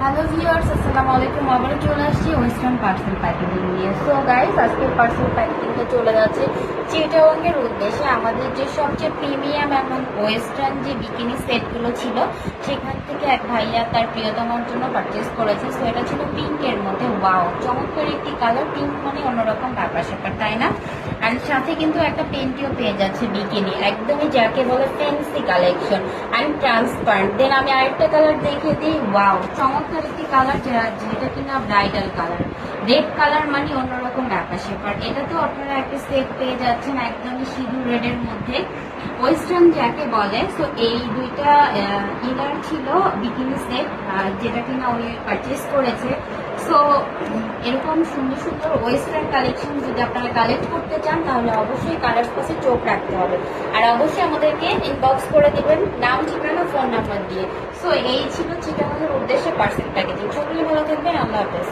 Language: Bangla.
হ্যালো ভিউয়ার্স, আসসালামু আলাইকুম। আবারও চলে আসছি ওয়েস্টার্ন পার্সেল প্যাকেজিং নিয়ে। সো গাইস, আজকের পার্সেল প্যাকেজিংটা চলে যাচ্ছে চিটাগংয়ের উদ্দেশ্যে। আমাদের যে সবচেয়ে প্রিমিয়াম এবং ওয়েস্টার্ন যে বিকিনি সেটগুলো ছিল, সেখান থেকে এক ভাইয়া তার প্রিয়তমার জন্য পারচেস করেছে। সো এটা ছিল পিঙ্কের মধ্যে। ওয়াও, চমৎকার একটি কালার। পিঙ্ক মানে অন্যরকম ব্যাপার স্যাপার, তাই না? অ্যান্ড সাথে কিন্তু একটা পেন্টিও পেয়ে যাচ্ছে বিকিনি, একদমই যাকে বলে ফ্যান্সি কালেকশন অ্যান্ড ট্রান্সপারেন্ট। দেন আমি আরেকটা কালার দেখে দিই। ওয়াও, চমৎকার একটি কালার, যেটা কিনা ব্রাইডাল কালার। রেড কালার মানে অন্যরকম ব্যাপার স্যাপার। এটাতেও আপনারা একটা সেট পেয়ে যাচ্ছেন একদমই সিঁদুর রেডের মধ্যে, ওয়েস্টার্ন যাকে বলে। সো এই দুইটা ইনার ছিল বিকিনি সেট, যেটা কিনা উনি পারচেস করেছে। সো এরকম সুন্দর সুন্দর ওয়েস্টার্ন কালেকশন যদি আপনারা কালেক্ট করতে চান, তাহলে অবশ্যই কালার পাশে চোখ রাখতে হবে। আর অবশ্যই আমাদেরকে ইনবক্স করে দেবেন নাম, ঠিকানা, ফোন নাম্বার দিয়ে। সো এই ছিল চিটাগংয়ের উদ্দেশ্যে পার্সেল প্যাকেজিং। সকলে ভালো থাকবেন। আল্লাহ হাফেজ।